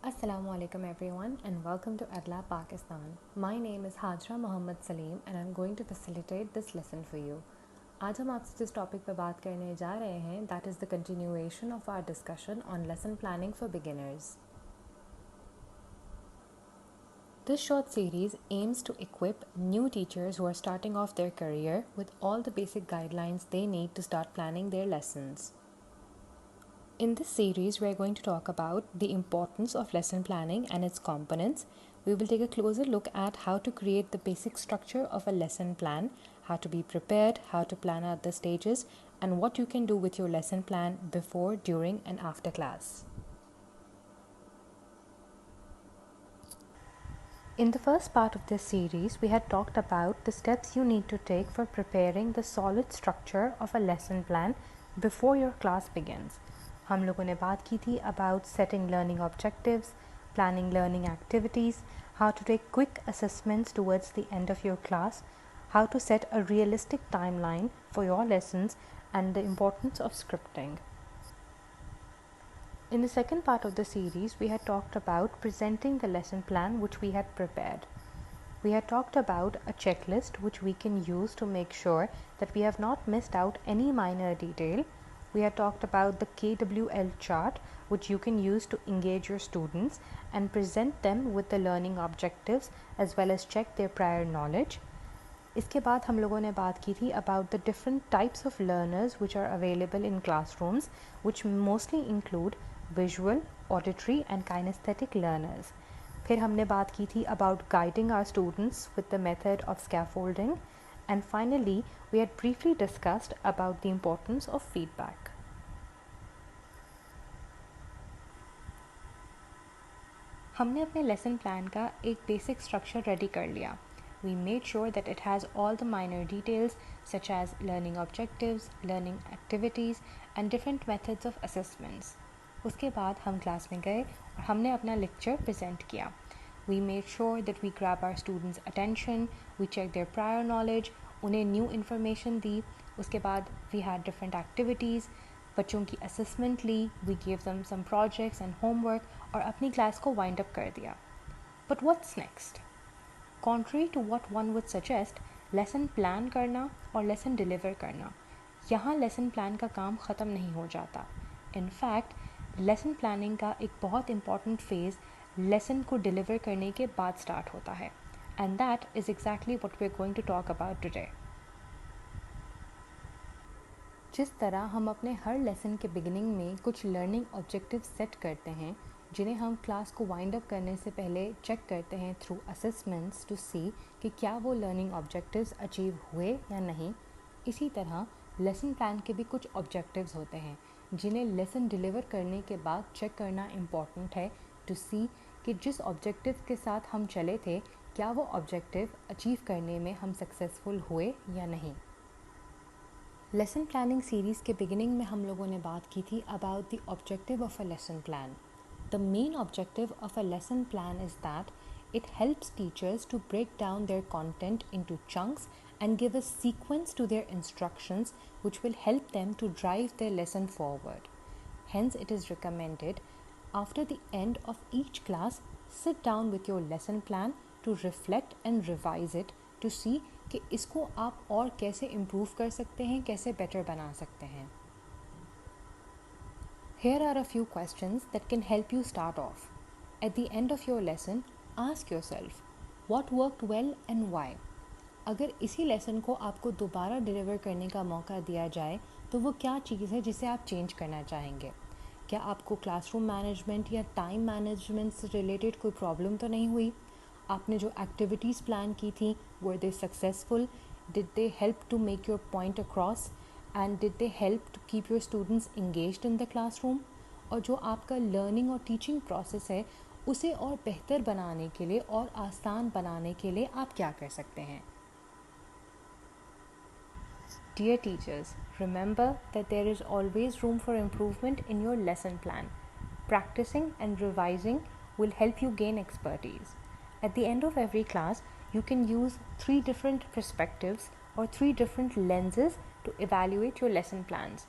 Assalamu alaikum everyone and welcome to Adla Pakistan. My name is Hajra Mohammad Salim and I'm going to facilitate this lesson for you. आज हम आपसे जिस topic पर बात करने जा रहे हैं that is the continuation of our discussion on lesson planning for beginners. This short series aims to equip new teachers who are starting off their career with all the basic guidelines they need to start planning their lessons. In this series, we are going to talk about the importance of lesson planning and its components. We will take a closer look at how to create the basic structure of a lesson plan, how to be prepared, how to plan out the stages, and what you can do with your lesson plan before, during, and after class. In the first part of this series, we had talked about the steps you need to take for preparing the solid structure of a lesson plan before your class begins. हम लोगों ने बात की थी about setting learning objectives, planning learning activities, how to take quick assessments towards the end of your class, how to set a realistic timeline for your lessons, and the importance of scripting. In the second part of the series, we had talked about presenting the lesson plan which we had prepared. We had talked about a checklist which we can use to make sure that we have not missed out any minor detail. We had talked about the KWL chart which you can use to engage your students and present them with the learning objectives as well as check their prior knowledge. इसके बाद हम लोगों ने बात की थी about the different types of learners which are available in classrooms, which mostly include visual, auditory and kinesthetic learners. फिर हमने बात की थी about guiding our students with the method of scaffolding, and finally we had briefly discussed about the importance of feedback. हमने अपने lesson plan का एक basic structure ready कर लिया. We made sure that it has all the minor details such as learning objectives, learning activities and different methods of assessments. उसके बाद हम class में गए और हमने अपना lecture present किया. We made sure that we grab our students' attention, we checked their prior knowledge, उन्हें new information दी. उसके बाद we had different activities, बच्चों की assessment Lee, we gave them some projects and homework और अपनी class को wind up कर दिया. But what's next? Contrary to what one would suggest, lesson plan करना और lesson deliver करना, यहाँ lesson plan का काम ख़त्म नहीं हो जाता. In fact, lesson planning का एक बहुत important phase lesson को deliver करने के बाद start होता है. And that is exactly what we're going to talk about today. जिस तरह हम अपने हर लेसन के बिगिनिंग में कुछ लर्निंग ऑब्जेक्टिव सेट करते हैं जिन्हें हम क्लास को वाइंड अप करने से पहले चेक करते हैं थ्रू असेसमेंट्स टू सी कि क्या वो लर्निंग ऑब्जेक्टिव्स अचीव हुए या नहीं, इसी तरह लेसन प्लान के भी कुछ ऑब्जेक्टिव्स होते हैं जिन्हें लेसन डिलीवर करने के बाद चेक करना इम्पॉर्टेंट है टू सी कि जिस ऑब्जेक्टिव के साथ हम चले थे क्या वो ऑब्जेक्टिव अचीव करने में हम सक्सेसफुल हुए या नहीं. लेसन प्लानिंग सीरीज़ के बिगिनिंग में हम लोगों ने बात की थी about the objective of a lesson plan. The main objective of a lesson plan is that it helps teachers to break down their content into chunks and give a sequence to their instructions which will help them to drive their lesson forward. Hence, it is recommended after the end of each class, sit down with your lesson plan to reflect and revise it to see कि इसको आप और कैसे improve कर सकते हैं, कैसे better बना सकते हैं. Here are a few questions that can help you start off. At the end of your lesson, ask yourself, what worked well and why? अगर इसी लेसन को आपको दोबारा डिलीवर करने का मौका दिया जाए तो वो क्या चीज़ है जिसे आप चेंज करना चाहेंगे? क्या आपको क्लासरूम मैनेजमेंट या टाइम मैनेजमेंट से रिलेटेड कोई प्रॉब्लम तो नहीं हुई? आपने जो एक्टिविटीज़ प्लान की थी were they successful? Did they help to make your point across and did they help to keep your students engaged in the classroom? और जो आपका लर्निंग और टीचिंग प्रोसेस है उसे और बेहतर बनाने के लिए और आसान बनाने के लिए आप क्या कर सकते हैं? Dear teachers, remember that there is always room for improvement in your lesson plan. Practicing and revising will help you gain expertise. At the end of every class, you can use 3 different perspectives or 3 different lenses to evaluate your lesson plans.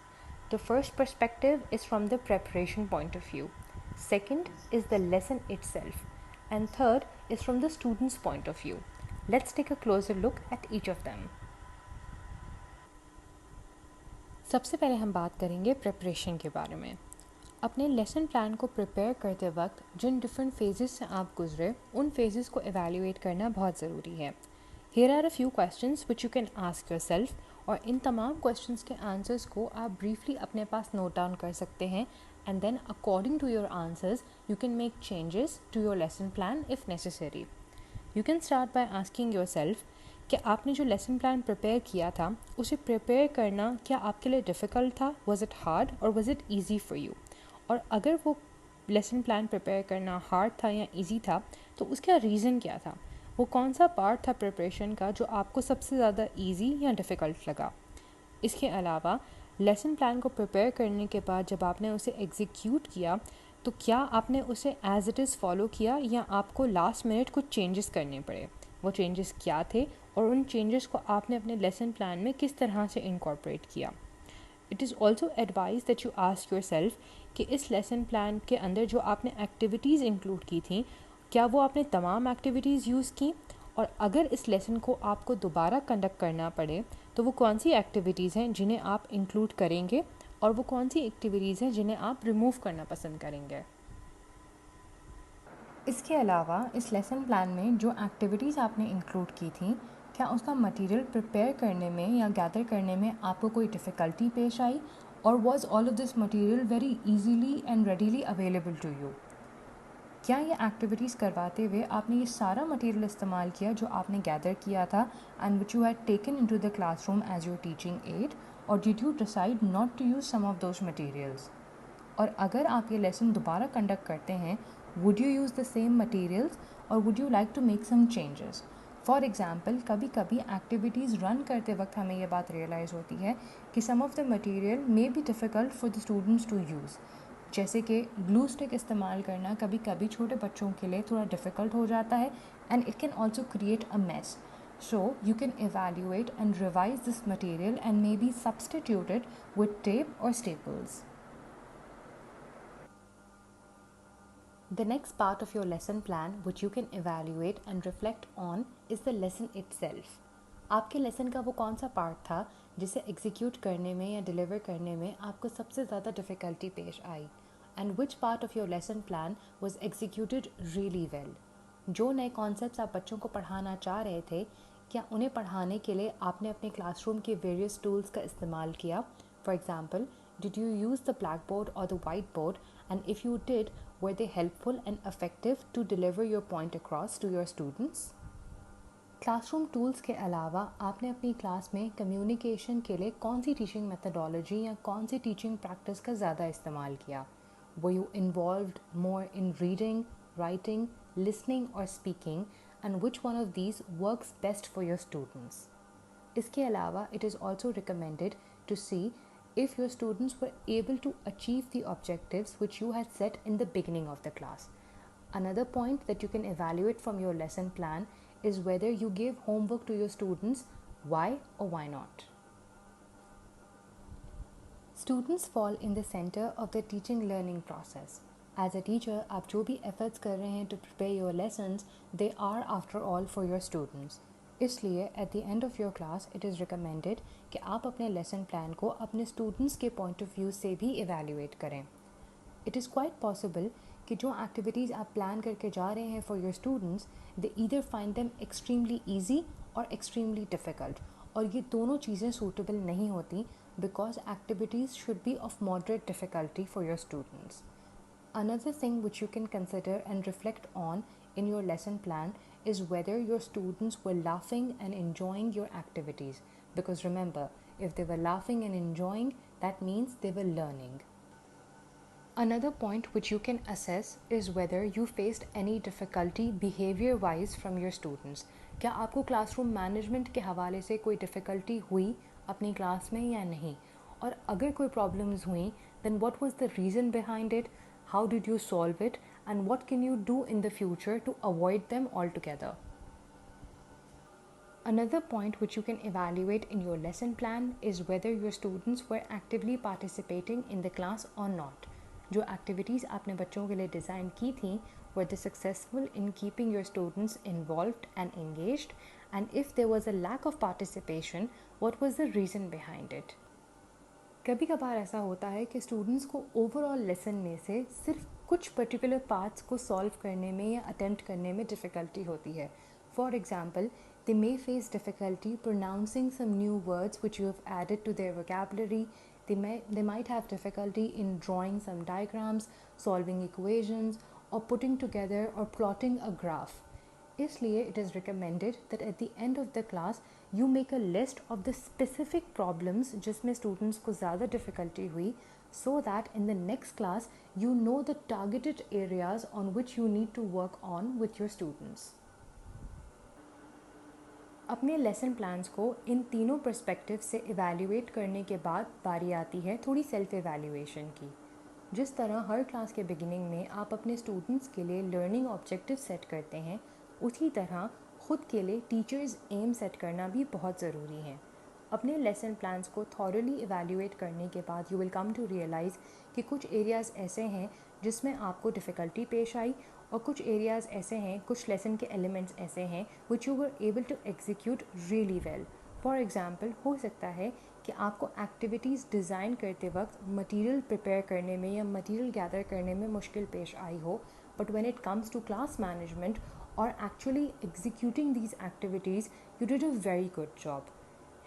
The first perspective is from the preparation point of view. Second is the lesson itself. And third is from the student's point of view. Let's take a closer look at each of them. सबसे पहले हम बात करेंगे preparation के बारे में. अपने lesson plan को प्रिपेयर करते वक्त जिन डिफरेंट फेजेस से आप गुजरे उन फेजेस को एवेल्यूएट करना बहुत ज़रूरी है. Here are a few questions which you can ask yourself और इन तमाम क्वेश्चंस के आंसर्स को आप ब्रीफली अपने पास नोट डाउन कर सकते हैं and then according to your answers you can make changes to your lesson plan if necessary. You can start by asking yourself कि आपने जो लेसन प्लान प्रिपेयर किया था उसे प्रिपेयर करना क्या आपके लिए डिफ़िकल्ट था, वॉज इट हार्ड और was it easy for you. और अगर वो लेसन प्लान प्रिपेयर करना हार्ड था या इजी था तो उसका रीज़न क्या था, वो कौन सा पार्ट था प्रिपरेशन का जो आपको सबसे ज़्यादा इजी या डिफ़िकल्ट लगा. इसके अलावा लेसन प्लान को प्रिपेयर करने के बाद जब आपने उसे एग्जीक्यूट किया तो क्या आपने उसे एज इट इज़ फॉलो किया या आपको लास्ट मिनट कुछ चेंजेस करने पड़े, वो चेंजेस क्या थे और उन चेंजेस को आपने अपने लेसन प्लान में किस तरह से इनकॉर्पोरेट किया. It is also advise that you ask your self कि इस लेसन प्लान के अंदर जो आपने एक्टिविटीज़ इंक्लूड की थी क्या वो आपने तमाम एक्टिविटीज़ यूज़ की, और अगर इस लेसन को आपको दोबारा कंडक्ट करना पड़े तो वो कौन सी एक्टिविटीज़ हैं जिन्हें आप इंक्लूड करेंगे और वो कौन सी एक्टिविटीज़ हैं जिन्हें आप रिमूव करना पसंद करेंगे. इसके अलावा इस लेसन प्लान में जो एक्टिविटीज़ आपने इंक्लूड की थी क्या उसका मटेरियल प्रिपेयर करने में या गैदर करने में आपको कोई डिफ़िकल्टी पेश आई, और was all of this material very easily and readily available to you. क्या ये एक्टिविटीज़ करवाते हुए आपने ये सारा मटेरियल इस्तेमाल किया जो आपने गैदर किया था and which you had taken into the classroom as your teaching aid, और did you decide not to use some of those materials. और अगर आप ये लेसन दोबारा कंडक्ट करते हैं would you use the same materials और would you like to make some changes. For example कभी कभी एक्टिविटीज़ रन करते वक्त हमें ये बात रियलाइज़ होती है कि some of the material may be difficult for the students to use. जैसे कि ग्लू स्टिक इस्तेमाल करना कभी कभी छोटे बच्चों के लिए थोड़ा डिफ़िकल्ट हो जाता है and it can also create a mess. So you can evaluate and revise this material and maybe substitute it with tape or staples. The next part of your lesson plan which you can evaluate and reflect on is the lesson itself. आपके lesson का वो कौन सा part था जिसे execute करने में या डिलीवर करने में आपको सबसे ज़्यादा डिफ़िकल्टी पेश आई, and which part of your lesson plan was executed really well. जो नए कॉन्सेप्ट्स आप बच्चों को पढ़ाना चाह रहे थे क्या उन्हें पढ़ाने के लिए आपने अपने क्लासरूम के वेरियस टूल्स का इस्तेमाल किया. For example did you use the blackboard or the whiteboard, and if you did were they helpful and effective to deliver your point across to your students. Classroom tools के अलावा आपने अपनी class में communication के लिए कौन सी teaching methodology या कौन सी टीचिंग प्रैक्टिस का ज़्यादा इस्तेमाल किया. Were you involved more in reading, writing, listening और speaking, and which one of these works best for your students. इसके अलावा it is also recommended to see if your students were able to achieve the objectives which you had set in the beginning of the class. Another point that you can evaluate from your lesson plan is whether you gave homework to your students, why or why not. Students fall in the center of the teaching learning process. As a teacher, आप जो भी efforts कर रहे हैं to prepare your lessons, they are after all for your students. इसलिए at the end of your class it is recommended कि आप अपने लेसन प्लान को अपने स्टूडेंट्स के पॉइंट ऑफ व्यू से भी इवेल्युएट करें. इट इज़ क्वाइट पॉसिबल कि जो एक्टिविटीज़ आप प्लान करके जा रहे हैं for your students they either find them extremely easy और एक्सट्रीमली डिफ़िकल्ट, और ये दोनों चीज़ें सूटेबल नहीं होती because activities should be of moderate difficulty for your students. Another thing which you can consider and reflect on in your lesson plan is whether your students were laughing and enjoying your activities. Because remember, if they were laughing and enjoying, that means they were learning. Another point which you can assess is whether you faced any difficulty behavior wise from your students. क्या आपको classroom management के हवाले से कोई difficulty हुई अपनी class में या नहीं, और अगर कोई problems हुई then what was the reason behind it, how did you solve it, and what can you do in the future to avoid them altogether. Another point which you can evaluate in your lesson plan is whether your students were actively participating in the class or not. जो activities आपने बच्चों के लिए design की थी were they successful in keeping your students involved and engaged, and if there was a lack of participation, what was the reason behind it? कभी कभार ऐसा होता है कि स्टूडेंट्स को ओवरऑल लेसन में से सिर्फ कुछ पर्टिकुलर पार्ट्स को सॉल्व करने में या अटेम्प्ट करने में डिफ़िकल्टी होती है. For example, they may face difficulty pronouncing some new words which you have added to their vocabulary. They might have difficulty in drawing some diagrams, solving equations, or putting together or plotting a graph. इसलिए it is recommended that at the end of the class you make a list of the specific problems जिसमें students को ज़्यादा difficulty हुई, so that in the next class you know the targeted areas on which you need to work on with your students. अपने lesson plans को इन तीनों perspective से evaluate करने के बाद बारी आती है थोड़ी सेल्फ इवैल्यूएशन की. जिस तरह हर क्लास के बिगिनिंग में आप अपने स्टूडेंट्स के लिए लर्निंग ऑब्जेक्टिव सेट करते हैं, उसी तरह ख़ुद के लिए टीचर्स एम सेट करना भी बहुत ज़रूरी है. अपने लेसन प्लान्स को थॉरली इवैल्यूएट करने के बाद you will come to realise कि कुछ एरियाज़ ऐसे हैं जिसमें आपको डिफ़िकल्टी पेश आई, और कुछ एरियाज़ ऐसे हैं, कुछ लेसन के एलिमेंट्स ऐसे हैं which you were able to execute really well. For example, हो सकता है कि आपको एक्टिविटीज़ डिज़ाइन करते वक्त मटेरियल प्रिपेयर करने में या मटेरियल गैदर करने में मुश्किल पेश आई हो, but when it comes to class management or actually executing these activities, you did a very good job.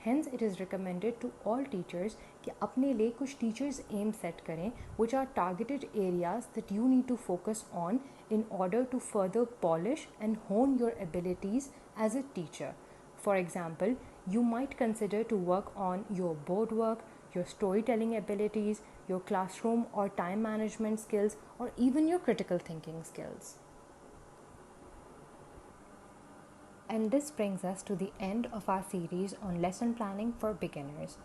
Hence, it is recommended to all teachers कि अपने लिए कुछ teachers aim set करें which are targeted areas that you need to focus on in order to further polish and hone your abilities as a teacher. For example, you might consider to work on your board work, your storytelling abilities, your classroom or time management skills, or even your critical thinking skills. And this brings us to the end of our series on lesson planning for beginners.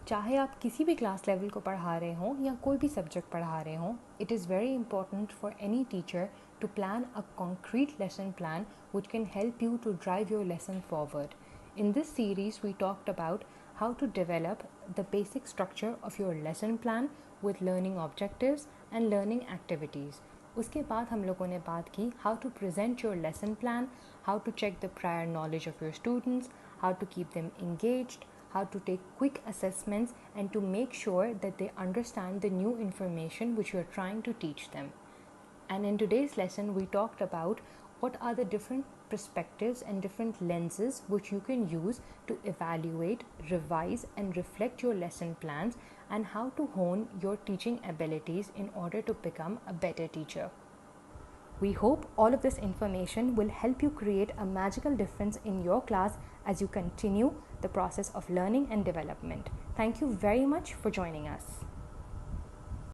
चाहे आप किसी भी class level को पढ़ा रहे हों या कोई भी सब्जेक्ट पढ़ा रहे हों, it is very important for any teacher to plan a concrete lesson plan which can help you to drive your lesson forward. In this series, we talked about how to develop the basic structure of your lesson plan with learning objectives and learning activities. उसके बाद हम लोगों ने बात की how to present your lesson plan, how to check the prior knowledge of your students, how to keep them engaged, how to take quick assessments, and to make sure that they understand the new information which you are trying to teach them. And in today's lesson, we talked about what are the different perspectives and different lenses which you can use to evaluate, revise, and reflect your lesson plans, and how to hone your teaching abilities in order to become a better teacher. We hope all of this information will help you create a magical difference in your class as you continue the process of learning and development. Thank you very much for joining us.